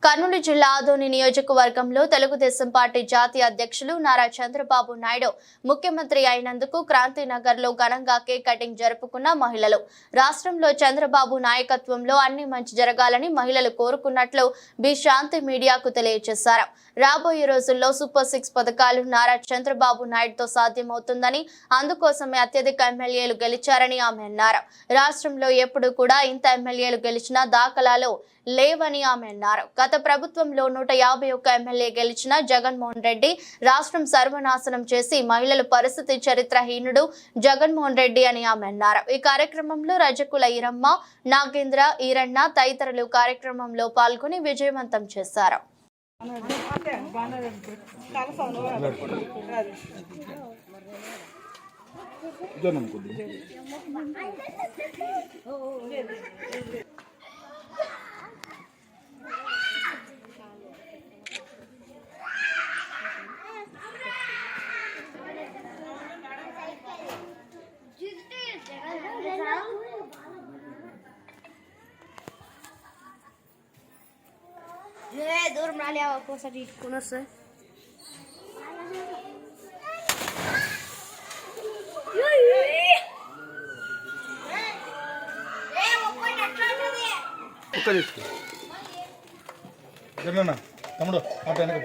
కర్నూలు జిల్లా ఆదోని నియోజకవర్గంలో తెలుగుదేశం పార్టీ జాతీయ అధ్యక్షులు నారా చంద్రబాబు నాయుడు ముఖ్యమంత్రి అయినందుకు క్రాంతినగర్లో ఘనంగా కేక్ కటింగ్ జరుపుకున్న మహిళలు. రాష్ట్రంలో చంద్రబాబు నాయకత్వంలో అన్ని మంచి జరగాలని మహిళలు కోరుకున్నట్లు బి శాంతి మీడియాకు తెలియజేశారు. రాబోయే రోజుల్లో సూపర్ 6 పథకాలు నారా చంద్రబాబు నాయుడుతో సాధ్యమవుతుందని, అందుకోసమే అత్యధిక ఎమ్మెల్యేలు గెలిచారని ఆమె అన్నారు. రాష్ట్రంలో ఎప్పుడు కూడా ఇంత ఎమ్మెల్యేలు గెలిచిన దాఖలాలు లేవని ఆమె అన్నారు. గత ప్రభుత్వంలో 151 ఎమ్మెల్యే గెలిచిన జగన్మోహన్ రెడ్డి రాష్ట్రం సర్వనాశనం చేసి మహిళల పరిస్థితి చరిత్రహీనుడు జగన్మోహన్ రెడ్డి అని ఆమె అన్నారు. ఈ కార్యక్రమంలో రజకుల ఈరమ్మ, నాగేంద్ర, ఈరಣ್ణ తదితరులు కార్యక్రమంలో పాల్గొని విజయవంతం చేశారు. दूर बना लिया आपको सभी कौन से జరనా తమ్ముడు అటు వెనక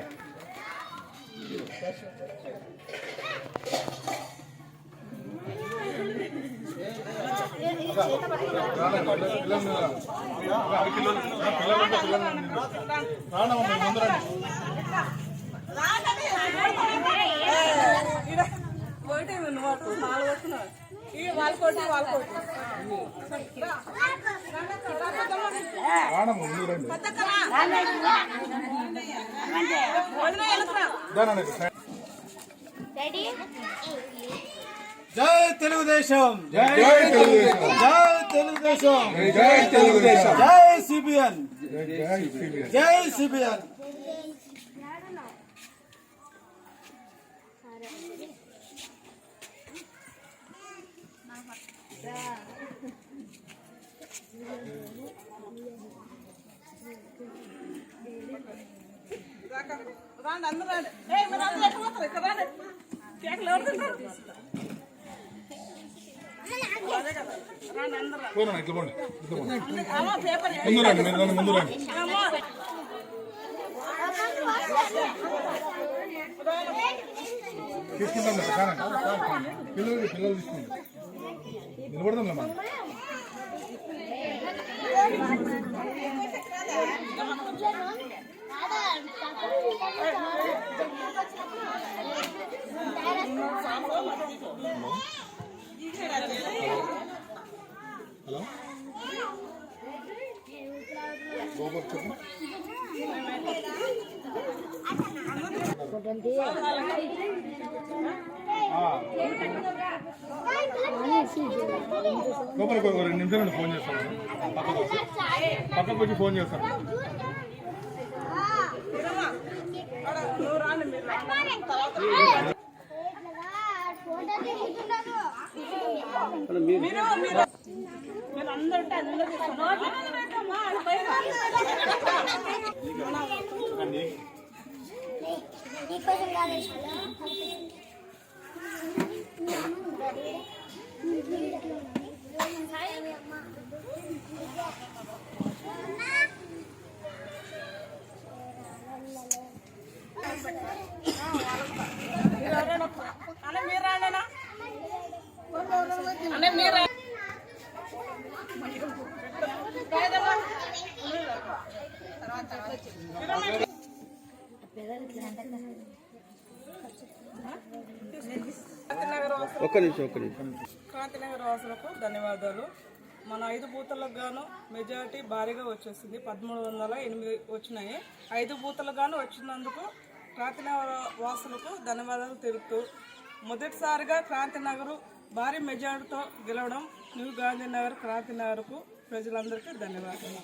జై తెలుగుదేశం, జై తెలుగుదేశం, జై తెలుగుదేశం, జై తెలుగుదేశం, జై సిబిఎన్, జై సిబిఎన్. ఇట్లా పోండి, ముందు రండి, మీరు ముందు రండి. తీసుకుంటాం పిల్లలు తీసుకుంటాం, నిలబడదాం మనం. హలో లోపలికి ఒక 2 నిమిషాలు ఫోన్ చేస్తాను, పక్కకు వచ్చి ఫోన్ చేస్తాను. క్రాంతినగర్ వాసులకు ధన్యవాదాలు. మన 5 బూతులకు గాను మెజారిటీ భారీగా వచ్చేసింది. 1308 వచ్చినాయి. 5 బూతులకు గాను వచ్చినందుకు క్రాంతినగర్ వాసులకు ధన్యవాదాలు తెలుపుతూ, మొదటిసారిగా క్రాంతినగర్ భారీ మెజారిటీతో గెలవడం న్యూ గాంధీనగర్ క్రాంతినగర్కు ప్రజలందరికీ ధన్యవాదాలు.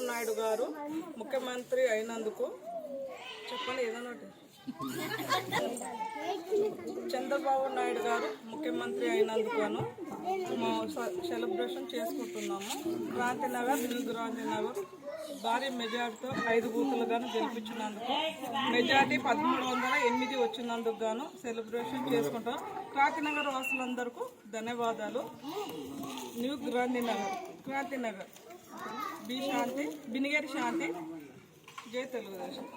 నాయుడు గారు ముఖ్యమంత్రి అయినందుకు చెప్పండి ఏదన్నా. చంద్రబాబు నాయుడు గారు ముఖ్యమంత్రి అయినందుకు మా సెలబ్రేషన్ చేసుకుంటున్నాము. క్రాంతినగర్, న్యూ క్రాంతినగర్ భారీ మెజార్టీతో 5 బూతులు గాను గెలిపించినందుకు, మెజార్టీ 1308 వచ్చినందుకు గాను సెలబ్రేషన్ చేసుకుంటాం. క్రాంతినగర్ వాసులందరికీ ధన్యవాదాలు. న్యూ క్రాంతినగర్ బి శాంతి, బినిగేరి శాంతి, జై తెలుగుదేశం,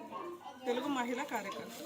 తెలుగు మహిళా కార్యకర్త.